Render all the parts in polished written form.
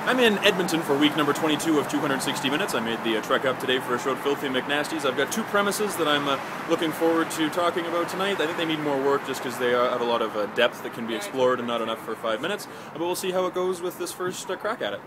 I'm in Edmonton for week number 22 of 260 Minutes. I made the trek up today for a show at Filthy McNasty's. I've got two premises that I'm looking forward to talking about tonight. I think they need more work just because they have a lot of depth that can be explored and not enough for 5 minutes. But we'll see how it goes with this first crack at it.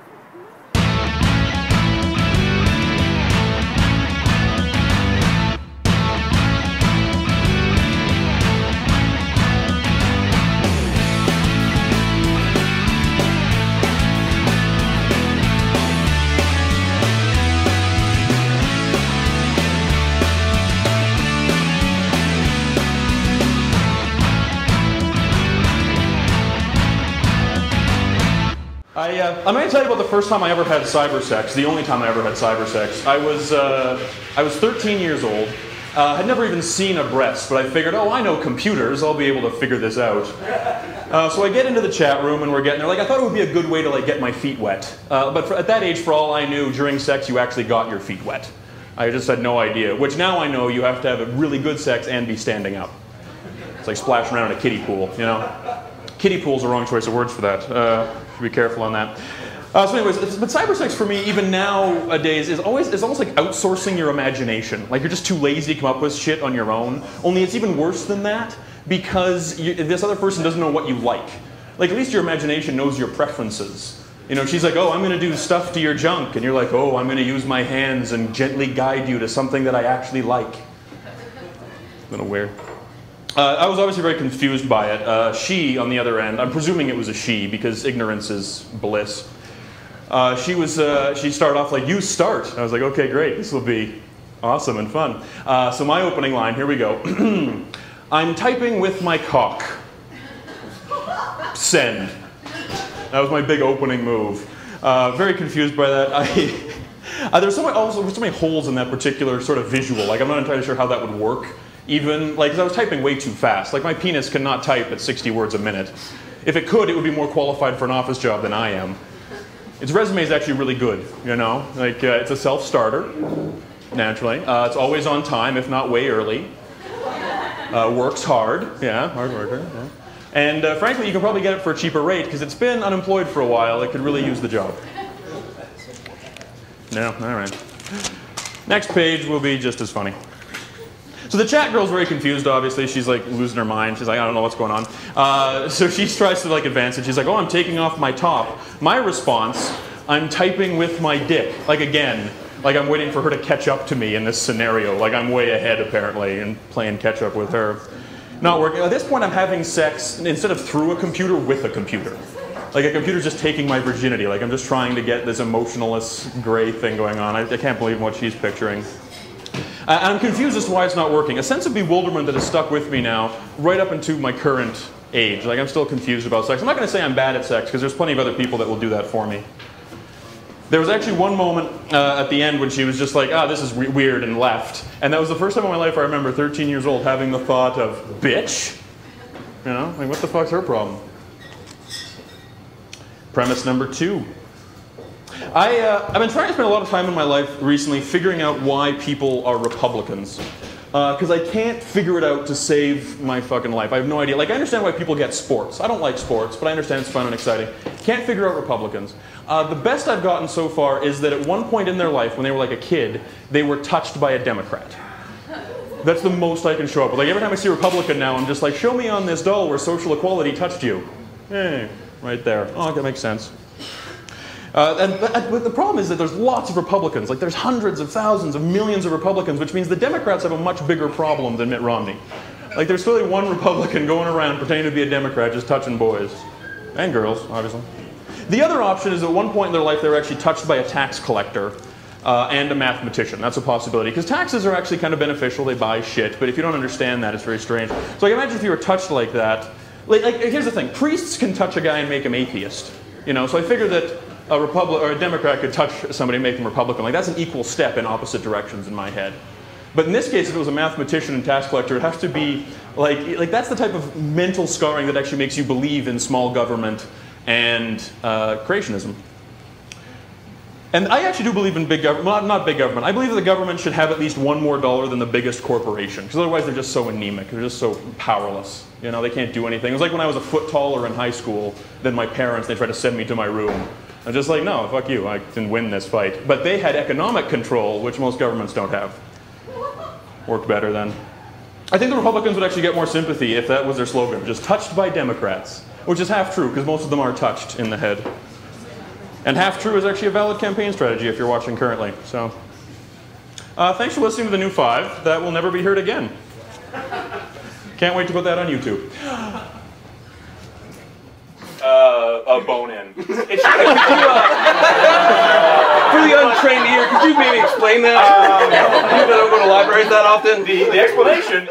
I'm going to tell you about the first time I ever had cyber sex, the only time I ever had cyber sex. I was 13 years old. Had never even seen a breast, but I figured, oh, I know computers, I'll be able to figure this out. So I get into the chat room and we're getting there. Like, I thought it would be a good way to get my feet wet. But at that age, for all I knew, during sex you actually got your feet wet. I just had no idea, which now I know you have to have a really good sex and be standing up. It's like splashing around in a kiddie pool, you know? Kiddie pool's the wrong choice of words for that. Be careful on that. So anyways, but cyber sex for me, even nowadays, is almost like outsourcing your imagination. Like, you're just too lazy to come up with shit on your own. Only it's even worse than that because this other person doesn't know what you like. Like, at least your imagination knows your preferences. You know, she's like, oh, I'm going to do stuff to your junk. And you're like, oh, I'm going to use my hands and gently guide you to something that I actually like. A little weird. I was obviously very confused by it. She, on the other end, I'm presuming it was a she because ignorance is bliss. She started off like, you start. I was like, okay, great, this will be awesome and fun. So my opening line, here we go. I'm typing with my cock. Send. That was my big opening move. Very confused by that. There's so many holes in that particular sort of visual. Like, I'm not entirely sure how that would work. Even, like, 'cause I was typing way too fast. Like, my penis cannot type at 60 words a minute. If it could, it would be more qualified for an office job than I am. Its resume is actually really good, you know? Like, it's a self-starter, naturally. It's always on time, if not way early. Works hard, yeah, hard worker. Yeah. And frankly, you can probably get it for a cheaper rate, because it's been unemployed for a while. It could really use the job. No, all right. Next page will be just as funny. So the chat girl's very confused, obviously. She's like losing her mind. She's like, I don't know what's going on. So she tries to like advance it. She's like, oh, I'm taking off my top. My response, I'm typing with my dick. Like, again, like I'm waiting for her to catch up to me in this scenario. Like, I'm way ahead, apparently, and playing catch up with her. Not working. At this point, I'm having sex instead of through a computer, with a computer. Like, a computer's just taking my virginity. Like, I'm just trying to get this emotionless gray thing going on. I can't believe what she's picturing. And I'm confused as to why it's not working. A sense of bewilderment that has stuck with me now, right up into my current age. Like, I'm still confused about sex. I'm not going to say I'm bad at sex, because there's plenty of other people that will do that for me. There was actually one moment at the end when she was just like, ah, this is weird, and left. And that was the first time in my life I remember, 13 years old, having the thought of, bitch? You know, like, what the fuck's her problem? Premise number 2. I've been trying to spend a lot of time in my life recently figuring out why people are Republicans. Because I can't figure it out to save my fucking life. I have no idea. Like, I understand why people get sports. I don't like sports, but I understand it's fun and exciting. Can't figure out Republicans. The best I've gotten so far is that at one point in their life, when they were like a kid, they were touched by a Democrat. That's the most I can show up with. Like, every time I see a Republican now, I'm just like, show me on this doll where social equality touched you. Hey, right there. Oh, that makes sense. But the problem is that there's lots of Republicans. Like, there's hundreds of thousands of millions of Republicans, which means the Democrats have a much bigger problem than Mitt Romney. Like, there's clearly one Republican going around pretending to be a Democrat, just touching boys. And girls, obviously. The other option is at one point in their life they were actually touched by a tax collector and a mathematician. That's a possibility. Because taxes are actually kind of beneficial. They buy shit. But if you don't understand that, it's very strange. So I imagine if you were touched like that. Like, here's the thing. Priests can touch a guy and make him atheist. You know, so I figure that a Democrat could touch somebody and make them Republican. Like, that's an equal step in opposite directions in my head. But in this case, if it was a mathematician and tax collector, it has to be like that's the type of mental scarring that actually makes you believe in small government and creationism. And I actually do believe in big government. Well, not big government. I believe that the government should have at least one more dollar than the biggest corporation, because otherwise they're just so anemic. They're just so powerless. You know, they can't do anything. It was like when I was a foot taller in high school than my parents. They tried to send me to my room. I'm just like, no, fuck you, I can win this fight. But they had economic control, which most governments don't have. Worked better then. I think the Republicans would actually get more sympathy if that was their slogan, just touched by Democrats. Which is half true, because most of them are touched in the head. And half true is actually a valid campaign strategy if you're watching currently. So, thanks for listening to the new 5. That will never be heard again. Can't wait to put that on YouTube. A bone in. For the untrained ear, could you maybe explain that? You don't go to libraries that often? The explanation.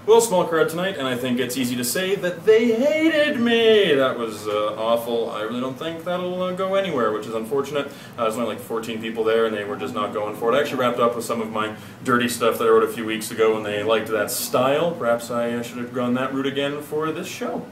Well, small crowd tonight, and I think it's easy to say that they hated me. That was awful. I really don't think that'll go anywhere, which is unfortunate. There's only like 14 people there, and they were just not going for it. I actually wrapped up with some of my dirty stuff that I wrote a few weeks ago, and they liked that style. Perhaps I should have gone that route again for this show.